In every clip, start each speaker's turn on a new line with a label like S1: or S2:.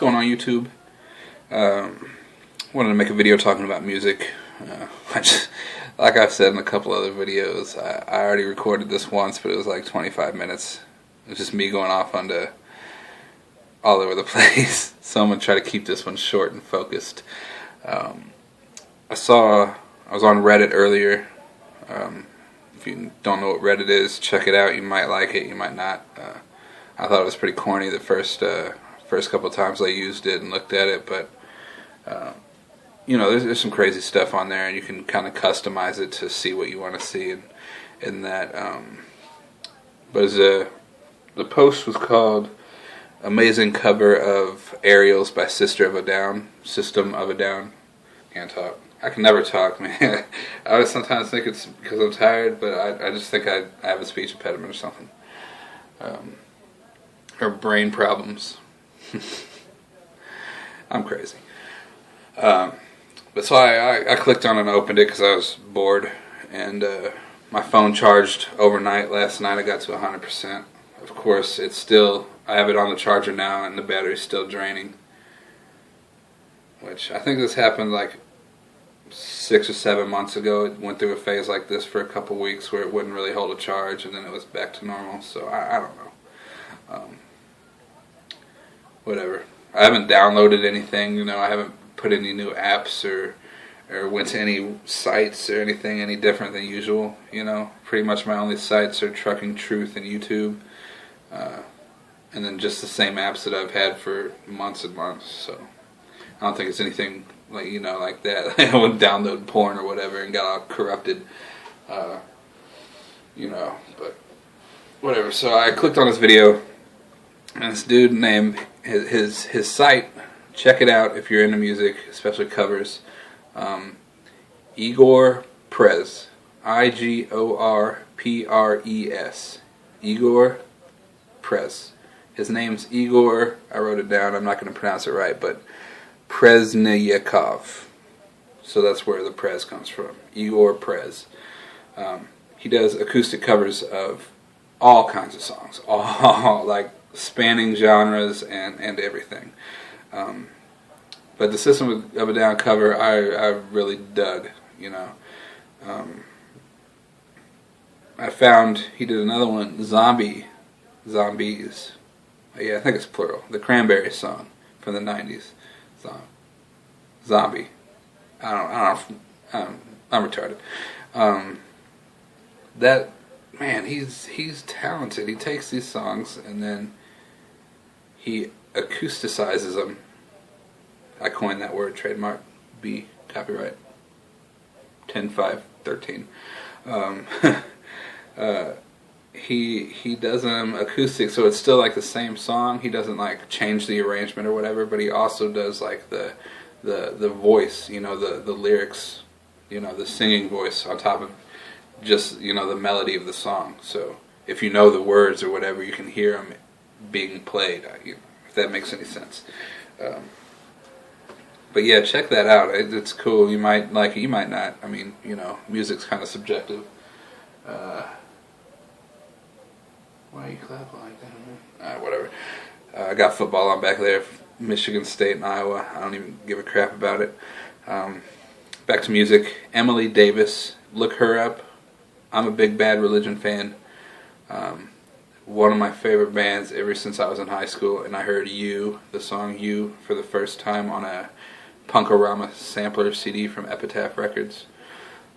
S1: going on, YouTube? Wanted to make a video talking about music. Like I've said in a couple other videos, I already recorded this once, but it was like 25 minutes. It was just me going off onto all over the place. So I'm going to try to keep this one short and focused. I was on Reddit earlier. If you don't know what Reddit is, check it out. You might like it, you might not. I thought it was pretty corny the first couple of times I used it and looked at it, but you know, there's some crazy stuff on there, and you can kind of customize it to see what you want to see in that. But the post was called "Amazing Cover of Aerials by System of a Down. Can't talk. I can never talk, man. I would sometimes think it's because I'm tired, but I just think I have a speech impediment or something. Or brain problems. I'm crazy. But so I clicked on it and opened it because I was bored, and my phone charged overnight. Last night I got to 100%. Of course, I have it on the charger now, and the battery's still draining. Which I think this happened like 6 or 7 months ago. It went through a phase like this for a couple weeks where it wouldn't really hold a charge, and then it was back to normal. So I don't know. Whatever. I haven't downloaded anything. You know, I haven't put any new apps or went to any sites or anything any different than usual. You know, pretty much my only sites are Trucking Truth and YouTube, and then just the same apps that I've had for months and months. So I don't think it's anything like, you know, like that. I wouldn't download porn or whatever and got all corrupted, you know. But whatever. So I clicked on this video, and this dude named his site. Check it out if you're into music, especially covers. igorpres, igorpres, igorpres. His name's Igor. I wrote it down. I'm not going to pronounce it right, but Presnyakov. So that's where the Prez comes from. igorpres. He does acoustic covers of all kinds of songs, all like spanning genres and everything. But the System of a Down cover I really dug, you know. I found he did another one, Zombies. Yeah, I think it's plural. The Cranberries song from the 90s. Zombie. I don't. I'm retarded. That man, he's talented. He takes these songs and then he acousticizes them. I coined that word, trademark, B, copyright, 10/5/13. He does them acoustic, so it's still like the same song. He doesn't like change the arrangement or whatever, but he also does like the voice, you know, the lyrics, you know, the singing voice on top of just, you know, the melody of the song. So if you know the words or whatever, you can hear them being played, if that makes any sense. But yeah, check that out. It's cool. You might like it, you might not. I mean, you know, music's kind of subjective. Why are you clapping like that, man? Whatever. I got football on back there, Michigan State and Iowa. I don't even give a crap about it. Back to music. Emily Davis. Look her up. I'm a big Bad Religion fan. One of my favorite bands ever since I was in high school, and I heard the song You, for the first time on a Punkorama sampler CD from Epitaph Records.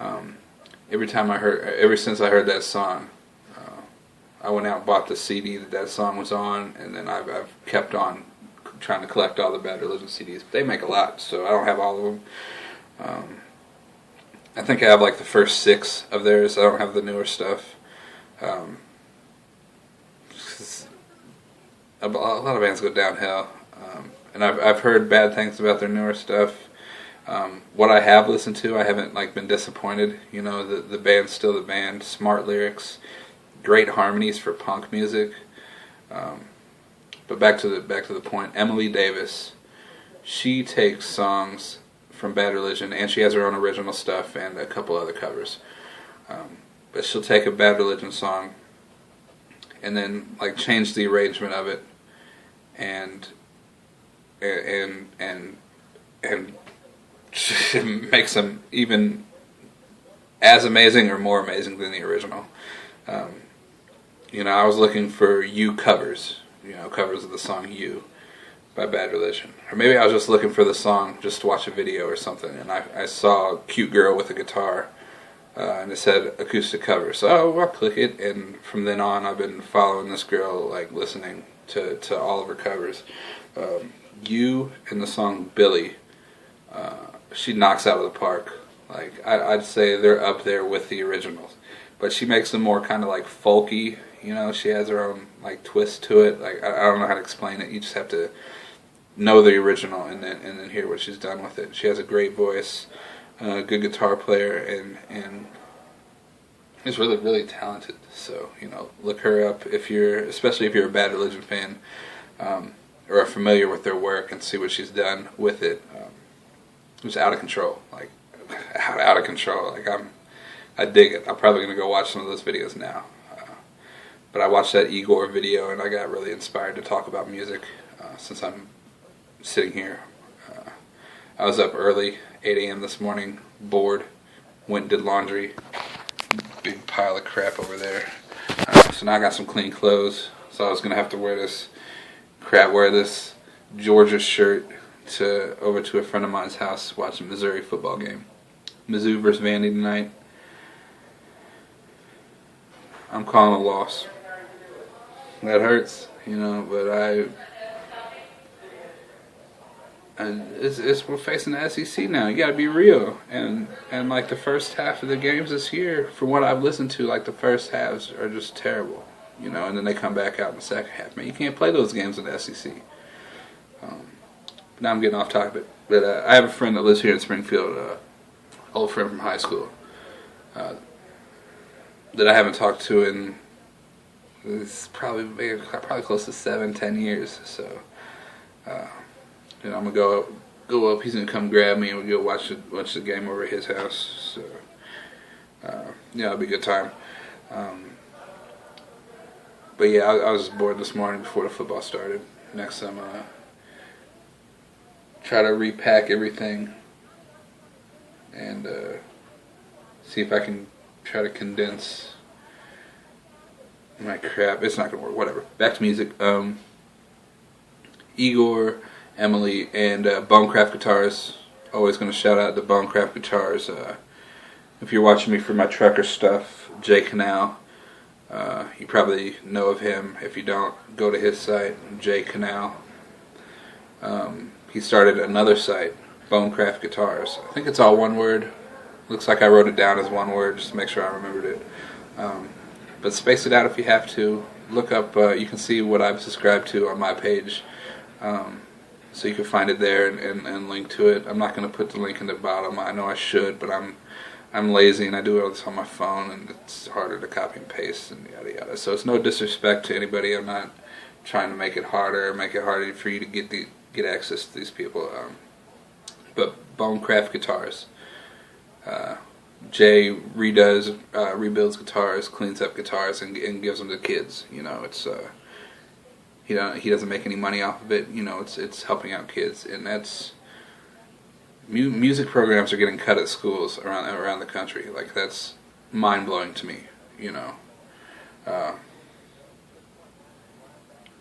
S1: Ever since I heard that song, I went out and bought the CD that song was on, and then I've kept on trying to collect all the Bad Religion CDs. They make a lot, so I don't have all of them. I think I have like the first 6 of theirs. I don't have the newer stuff. A lot of bands go downhill, and I've heard bad things about their newer stuff. What I have listened to, I haven't like been disappointed. You know, the band's still the band. Smart lyrics, great harmonies for punk music. But back to the point. Emily Davis, she takes songs from Bad Religion, and she has her own original stuff and a couple other covers. But she'll take a Bad Religion song and then like change the arrangement of it and and makes them even as amazing or more amazing than the original. I was looking for You covers, covers of the song You by Bad Religion. Or maybe I was just looking for the song just to watch a video or something, and I saw a cute girl with a guitar, and it said acoustic cover. So I'll click it, and from then on I've been following this girl, like listening to all of her covers. You and the song Billy, she knocks out of the park. Like I'd say they're up there with the originals, but she makes them more kind of like folky. She has her own like twist to it. Like I don't know how to explain it. You just have to know the original and then hear what she's done with it. She has a great voice, good guitar player, and is really, really talented. So look her up especially if you're a Bad Religion fan, or are familiar with their work, and see what she's done with it. It was out of control, like out of control. Like I dig it. I'm probably gonna go watch some of those videos now. But I watched that Igor video, and I got really inspired to talk about music, since I'm sitting here. I was up early, 8 a.m. this morning, bored, went and did laundry. Big pile of crap over there. So now I got some clean clothes, so I was going to have to wear this Georgia shirt over to a friend of mine's house, watch a Missouri football game. Mizzou versus Vandy tonight. I'm calling a loss. That hurts, but we're facing the SEC now. You gotta be real, and like the first half of the games this year, from what I've listened to, like the first halves are just terrible, and then they come back out in the second half. Man, you can't play those games in the SEC. Now I'm getting off topic, but I have a friend that lives here in Springfield, old friend from high school, that I haven't talked to in probably close to 7-10 years. So I'm gonna go up. He's gonna come grab me, and we'll go watch the game over at his house. So it'll be a good time. But yeah, I was bored this morning before the football started. Next time, try to repack everything and see if I can try to condense my crap. It's not gonna work. Whatever. Back to music. Igor, Emily, and bonecraftguitars. Always gonna shout out to bonecraftguitars. If you're watching me for my trucker stuff, Jay Canal. You probably know of him. If you don't, go to his site, Jay Canal. He started another site, bonecraftguitars. I think it's all one word. Looks like I wrote it down as one word just to make sure I remembered it. But space it out if you have to. Look up, you can see what I've subscribed to on my page. So you can find it there and link to it. I'm not going to put the link in the bottom. I know I should, but I'm lazy and I do all this on my phone, and it's harder to copy and paste and yada yada. So it's no disrespect to anybody. I'm not trying to make it harder for you to get access to these people. But bonecraftguitars. Jay rebuilds guitars, cleans up guitars, and gives them to kids. It's he doesn't make any money off of it. It's helping out kids, and that's music programs are getting cut at schools around the country. Like, that's mind blowing to me.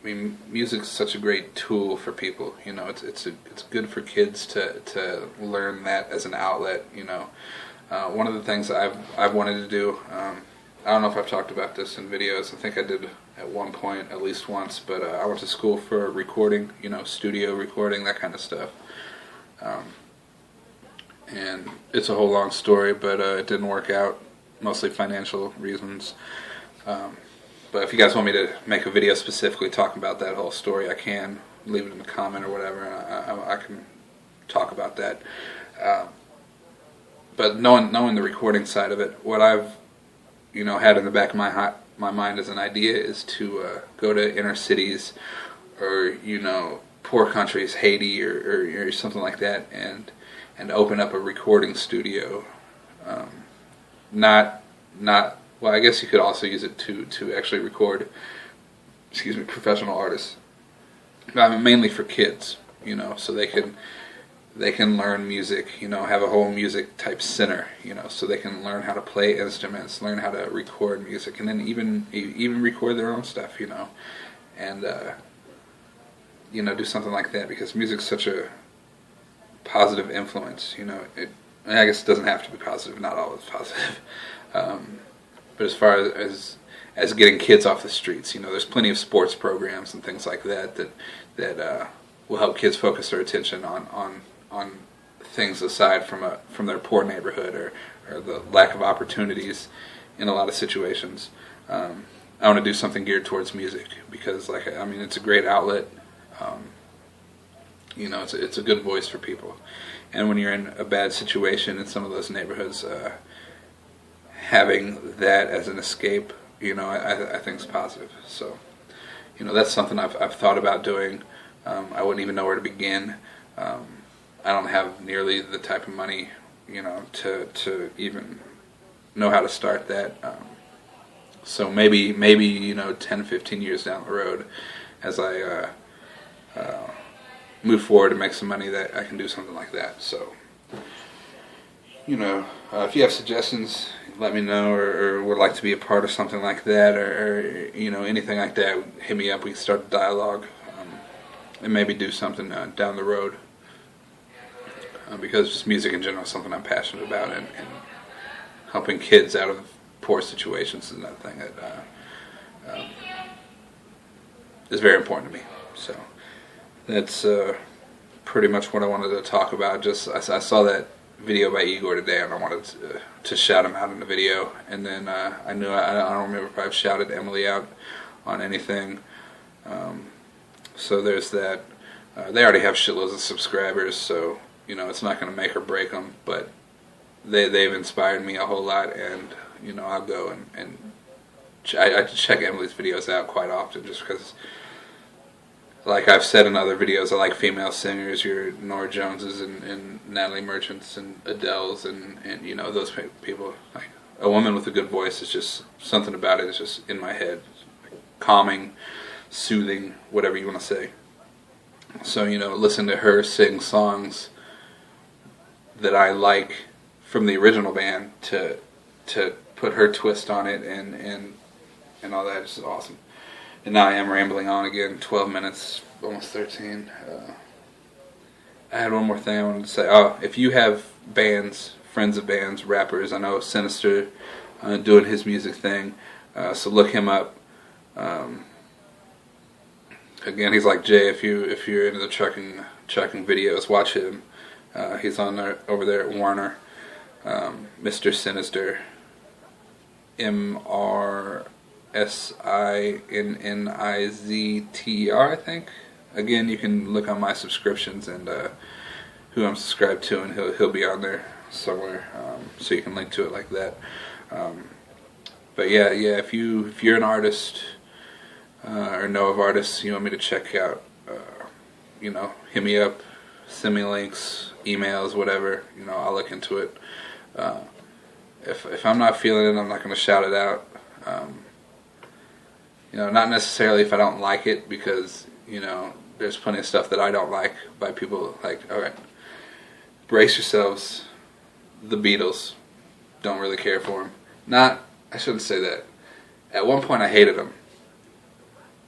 S1: Music's such a great tool for people. It's good for kids to learn that as an outlet. One of the things I've wanted to do, I don't know if I've talked about this in videos. I think I did at one point, at least once, but I went to school for recording, studio recording, that kind of stuff. And it's a whole long story, but it didn't work out, mostly financial reasons. But if you guys want me to make a video specifically talking about that whole story, I can. Leave it in the comment or whatever, and I can talk about that. But knowing the recording side of it, what I've had in the back of my mind as an idea is to go to inner cities or poor countries, Haiti or something like that, and open up a recording studio. Well, I guess you could also use it to actually record, professional artists. Mainly for kids. you know, so they can learn music, you know, have a whole music type center, you know, so they can learn how to play instruments, learn how to record music, and then even record their own stuff, you know, and you know, do something like that, because music's such a positive influence, you know. I guess it doesn't have to be positive, not always positive, but as far as getting kids off the streets, you know, there's plenty of sports programs and things like that will help kids focus their attention on things aside from their poor neighborhood or the lack of opportunities in a lot of situations. I want to do something geared towards music, because, like, I mean, it's a great outlet. You know, it's a good voice for people. And when you're in a bad situation in some of those neighborhoods, having that as an escape, you know, I think is positive. So, you know, that's something I've thought about doing. I wouldn't even know where to begin. I don't have nearly the type of money, you know, to even know how to start that. So maybe you know, 10, 15 years down the road, as I move forward and make some money, that I can do something like that. So, you know, if you have suggestions, let me know, or would like to be a part of something like that, or you know, anything like that, hit me up. We can start a dialogue, and maybe do something down the road, because just music in general is something I'm passionate about, and helping kids out of poor situations is another thing that is very important to me. So that's pretty much what I wanted to talk about. Just I saw that video by Igor today, and I wanted to shout him out in the video. And then I knew I don't remember if I've shouted Emily out on anything. So there's that. They already have shitloads of subscribers, so you know, it's not going to make or break them. But they've inspired me a whole lot, and you know, I'll go and I check Emily's videos out quite often, just because, like I've said in other videos, I like female singers, your Nora Joneses and Natalie Merchants and Adele's, and you know, those people. Like, a woman with a good voice is just something about it. It's just in my head, like, calming, soothing, whatever you want to say. So, you know, listen to her sing songs that I like from the original band to put her twist on it and all that is awesome. And now I am rambling on again, 12 minutes, almost 13. I had one more thing I wanted to say. Oh, if you have bands, friends of bands, rappers, I know Sinister doing his music thing, so look him up. Again, he's like Jay. If you're into the trucking videos, watch him. He's on there, over there at Warner. mrsinnizter, mrsinnizter, I think. Again, you can look on my subscriptions and who I'm subscribed to, and he'll be on there somewhere, so you can link to it like that. But yeah, if you're an artist or know of artists you want me to check out, you know, hit me up, send me links, emails, whatever. You know, I'll look into it. If I'm not feeling it, I'm not going to shout it out. You know, not necessarily if I don't like it, because, you know, there's plenty of stuff that I don't like by people. Like, alright, brace yourselves, the Beatles, don't really care for them. I shouldn't say that. At one point I hated them,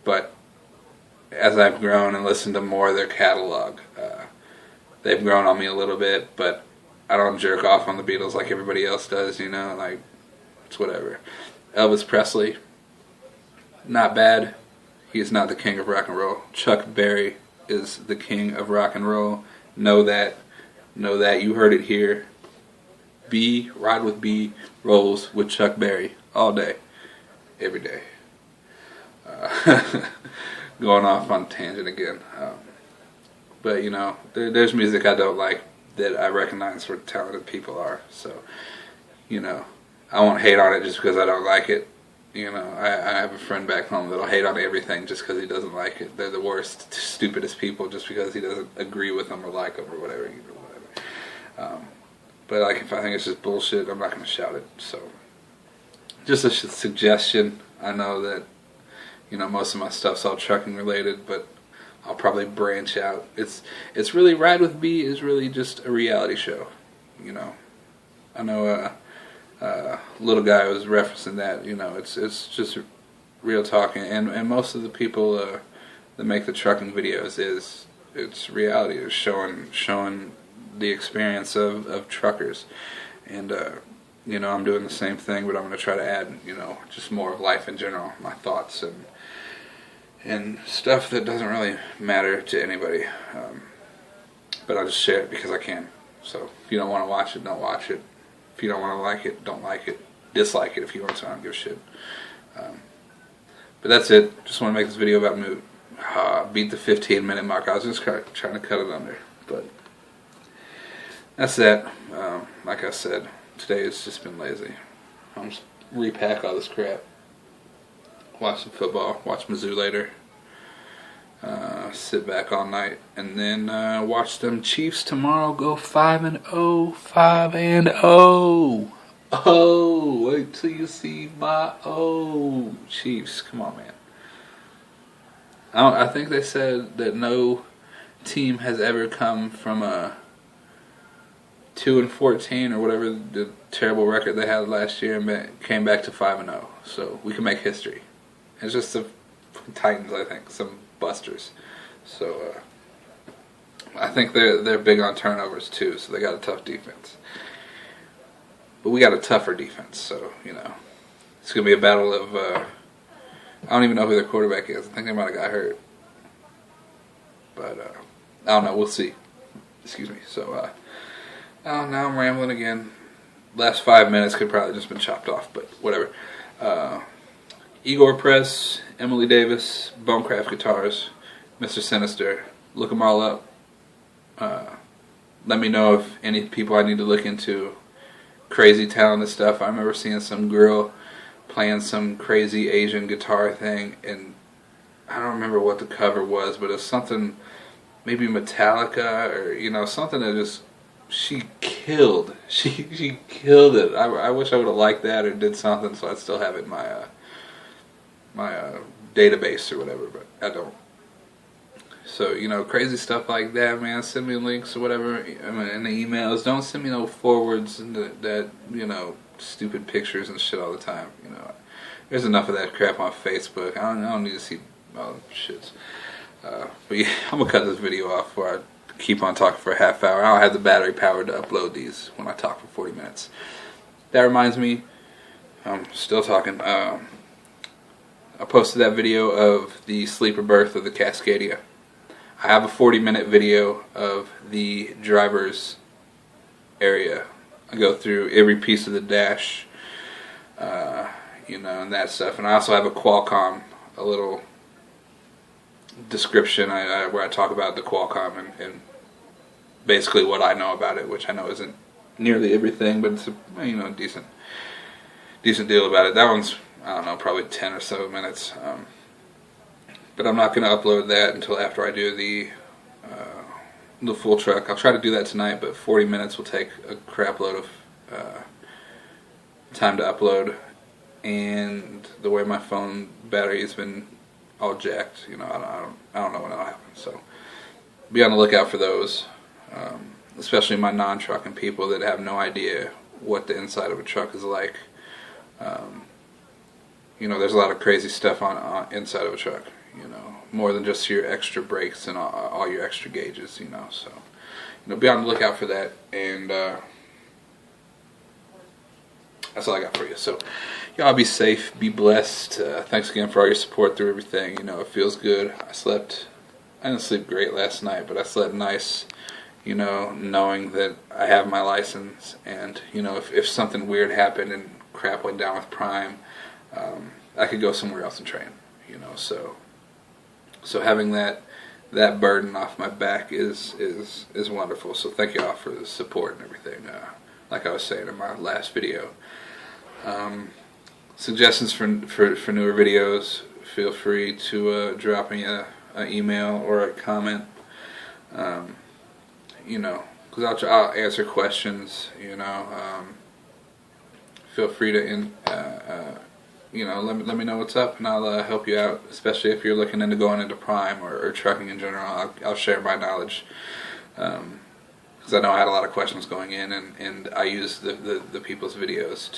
S1: but as I've grown and listened to more of their catalog, they've grown on me a little bit, but I don't jerk off on the Beatles like everybody else does, you know, like, it's whatever. Elvis Presley, not bad. He is not the king of rock and roll. Chuck Berry is the king of rock and roll. Know that. You heard it here. RideWithB rolls with Chuck Berry all day, every day. Going off on a tangent again. But, you know, there's music I don't like that I recognize where talented people are. So, you know, I won't hate on it just because I don't like it. You know, I have a friend back home that'll hate on everything just because he doesn't like it. They're the worst, stupidest people just because he doesn't agree with them or like them or whatever. You know, whatever. But like, if I think it's just bullshit, I'm not going to shout it. So, just a suggestion. I know that, you know, most of my stuff's all trucking related, but I'll probably branch out. It's really, Ride with B is really just a reality show, you know. I know little guy was referencing that, you know, it's just real talking, and most of the people that make the trucking videos it's reality. It's showing the experience of truckers, and you know, I'm doing the same thing, but I'm going to try to add, you know, just more of life in general, my thoughts and stuff that doesn't really matter to anybody, but I'll just share it because I can. So if you don't want to watch it, don't watch it. If you don't want to like it, don't like it. Dislike it if you want to. I don't give a shit. But that's it. Just want to make this video about mood. Beat the 15-minute mark. I was just trying to cut it under, but that's that. Like I said, today has just been lazy. I'm just repack all this crap. Watch some football. Watch Mizzou later. Sit back all night, and then watch them Chiefs tomorrow go 5-0, 5-0. Oh, wait till you see my Chiefs. Come on, man. I think they said that no team has ever come from a 2-14 or whatever the terrible record they had last year and came back to 5-0. So we can make history. It's just the Titans, I think, some busters. So I think they're big on turnovers too. So they got a tough defense. But we got a tougher defense, so, you know, it's going to be a battle of, I don't even know who their quarterback is. I think they might have got hurt. But, I don't know. We'll see. Excuse me. So, oh, now I'm rambling again. Last 5 minutes could probably just been chopped off, but whatever. igorpres, Emily Davis, bonecraftguitars, mrsinnizter. Look them all up. Let me know if any people I need to look into. Crazy talented stuff. I remember seeing some girl playing some crazy Asian guitar thing, and I don't remember what the cover was, but it's something, maybe Metallica, or, you know, something that just, she killed. She killed it. I wish I would have liked that or did something so I'd still have it in my database or whatever, but I don't. So, you know, crazy stuff like that, man. Send me links or whatever in the emails. Don't send me no forwards and that, you know, stupid pictures and shit all the time. You know, there's enough of that crap on Facebook. I don't need to see all the shits. But yeah, I'm gonna cut this video off before I keep on talking for a half hour. I don't have the battery power to upload these when I talk for 40 minutes. That reminds me, I'm still talking. I posted that video of the sleeper berth of the Cascadia. I have a 40-minute video of the driver's area. I go through every piece of the dash, you know, and that stuff. And I also have a Qualcomm, a little description where I talk about the Qualcomm and basically what I know about it, which I know isn't nearly everything, but it's a, you know, decent deal about it. That one's, I don't know, probably 10 or so minutes. But I'm not going to upload that until after I do the full truck. I'll try to do that tonight, but 40 minutes will take a crap load of time to upload. And the way my phone battery has been all jacked, you know, I don't know when that'll happen. So be on the lookout for those, especially my non-trucking people that have no idea what the inside of a truck is like. You know, there's a lot of crazy stuff on inside of a truck. You know, more than just your extra brakes and all your extra gauges, you know, so, you know, be on the lookout for that, and, that's all I got for you. So, y'all be safe, be blessed, thanks again for all your support through everything. You know, it feels good. I didn't sleep great last night, but I slept nice, you know, knowing that I have my license, and, you know, if something weird happened and crap went down with Prime, I could go somewhere else and train, you know, so having that burden off my back is wonderful. So thank you all for the support and everything. Like I was saying in my last video, suggestions for newer videos, feel free to drop me an email or a comment. You know, because I'll answer questions. You know, feel free to let me know what's up, and I'll help you out, especially if you're looking into going into Prime or trucking in general. I'll share my knowledge, because I know I had a lot of questions going in, and I use the people's videos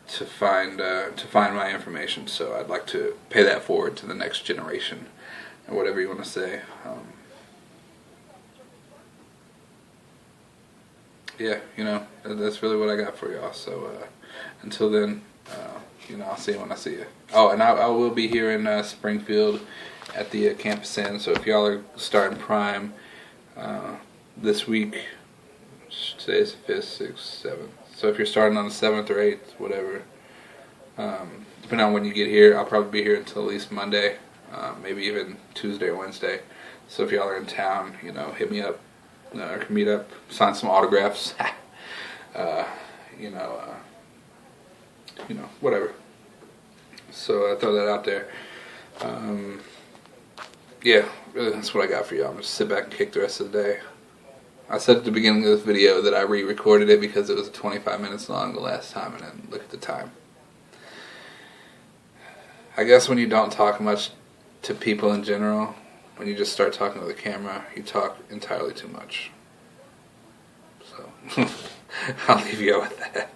S1: to find my information. So I'd like to pay that forward to the next generation, or whatever you want to say. Yeah, that's really what I got for y'all. So until then, I'll see you when I see you. Oh, and I will be here in Springfield at the Campus Inn. So if y'all are starting Prime this week, today's the 5th, 6th, 7th. So if you're starting on the 7th or 8th, whatever, depending on when you get here, I'll probably be here until at least Monday, maybe even Tuesday or Wednesday. So if y'all are in town, hit me up, or can meet up, sign some autographs, whatever. So I throw that out there. Yeah, really, that's what I got for y'all. I'm going to sit back and kick the rest of the day. I said at the beginning of this video that I re-recorded it because it was 25 minutes long the last time, and then look at the time. I guess when you don't talk much to people in general, when you just start talking to the camera, you talk entirely too much. So, I'll leave you with that.